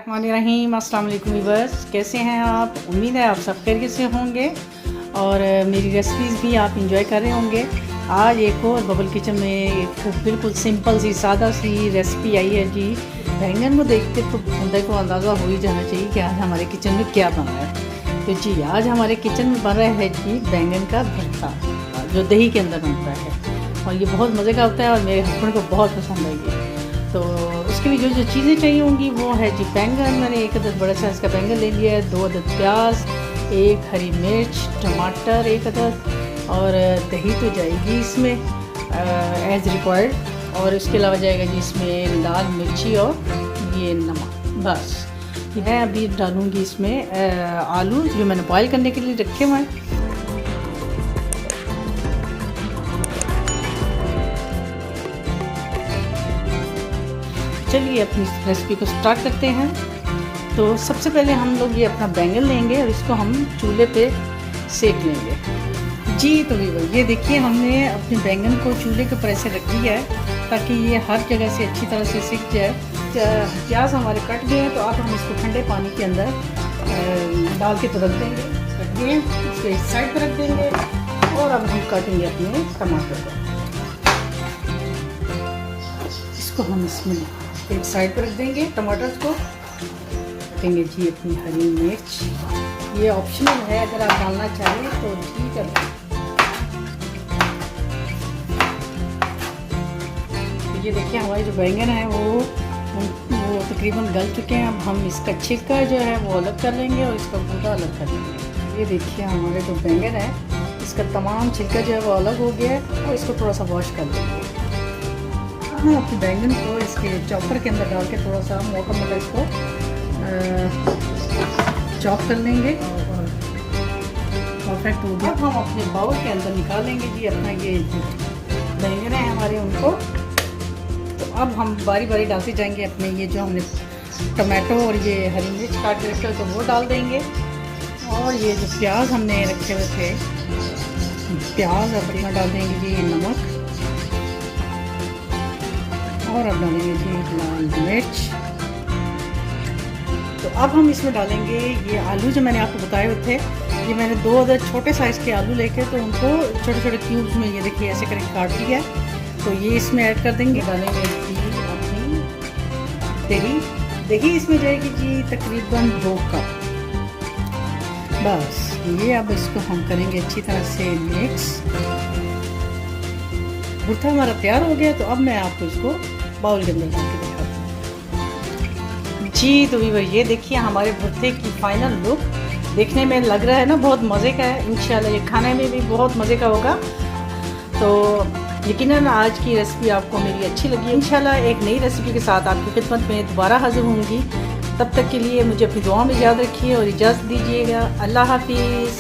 बिस्मिल्लाहिर्रहमानिर्रहीम। अस्सलाम वालेकुम व्यूअर्स, कैसे हैं आप? उम्मीद है आप सब खैरियत से होंगे और मेरी रेसिपीज़ भी आप इंजॉय कर रहे होंगे। आज एक और बबल किचन में एक बिल्कुल सिंपल सी सादा सी रेसिपी आई है जी। बैंगन को देख के तो बंदे को अंदाज़ा हो ही जाना चाहिए कि आज हमारे किचन में क्या बन रहा है। तो जी आज हमारे किचन में बन रहा है जी बैंगन का भरता, जो दही के अंदर बनता है और ये बहुत मज़े का होता है और मेरे हस्बैंड को बहुत पसंद आएगी। तो उसके लिए जो चीज़ें चाहिए होंगी वो है जी बैंगन। मैंने एक अदद बड़ा साइज़ का बैंगन ले लिया है, 2 अदद प्याज, 1 हरी मिर्च, टमाटर 1 अदद और दही तो जाएगी इसमें एज़ रिक्वायर्ड। और इसके अलावा जाएगा जी इसमें लाल मिर्ची और ये नमक। बस मैं अभी डालूँगी इसमें आलू जो मैंने बॉयल करने के लिए रखे हुए हैं। चलिए अपनी रेसिपी को स्टार्ट करते हैं। तो सबसे पहले हम लोग ये अपना बैंगन लेंगे और इसको हम चूल्हे पे सेक लेंगे जी। तो ये देखिए हमने अपने बैंगन को चूल्हे के ऊपर ऐसे रख दिया है ताकि ये हर जगह से अच्छी तरह से सीख जाए। प्याज हमारे कट गए हैं तो अब हम इसको ठंडे पानी के अंदर डाल के तो रख देंगे। कट गए इसको इस साइड पर रख देंगे और अब हम काटेंगे अपने टमाटर को। इसको हम इसमें एक साइड पर रख देंगे। टमाटर को रखेंगे जी अपनी हरी मिर्च, ये ऑप्शनल है, अगर आप डालना चाहें तो ठीक है। तो ये देखिए हमारे जो बैंगन है वो तकरीबन गल चुके हैं। अब हम इसका छिलका जो है वो अलग कर लेंगे और इसका गूदा अलग कर लेंगे। ये देखिए हमारे जो बैंगन है इसका तमाम छिलका जो है वो अलग हो गया है और इसको थोड़ा सा वॉश कर लेंगे। हम अपने बैंगन को इसके चॉपर के अंदर डाल के थोड़ा सा मोटा मोटा इसको चॉप कर लेंगे और परफेक्ट हो गया। अब हम अपने बाउल के अंदर निकालेंगे जी अपना ये बैंगन है हमारे उनको। तो अब हम बारी बारी डालते जाएंगे अपने ये जो हमने टमाटो और ये हरी मिर्च काट के रखे तो वो डाल देंगे। और ये जो प्याज हमने रखे हुए थे प्याज अपना डाल देंगे जी नमक और अब डालेंगे जी लाल मिर्च। तो अब हम इसमें डालेंगे ये आलू जो मैंने आपको बताए हुए थे। ये मैंने 2 अदद छोटे साइज़ के आलू लेके तो उनको छोटे छोटे क्यूब्स में ये देखिए ऐसे करके काट लिया है। तो ये इसमें ऐड कर देंगे। डालेंगे जी अपनी दही इसमें जाएगी जी तकरीबन 2 कप। बस ये अब इसको हम करेंगे अच्छी तरह से मिक्स। भुर्ता हमारा तैयार हो गया। तो अब मैं आपको इसको बाउल के अंदर डाल के दिखाती हूँ जी। तो ये देखिए हमारे भुर्ते की फाइनल लुक। देखने में लग रहा है ना बहुत मज़े का है। इंशाल्लाह ये खाने में भी बहुत मज़े का होगा। तो यकीनन आज की रेसिपी आपको मेरी अच्छी लगी। इंशाल्लाह एक नई रेसिपी के साथ आपकी खिदमत में दोबारा हाजिर होंगी। तब तक के लिए मुझे अपनी दुआ में याद रखिए और इजाज़त दीजिएगा। अल्लाह हाफिज़।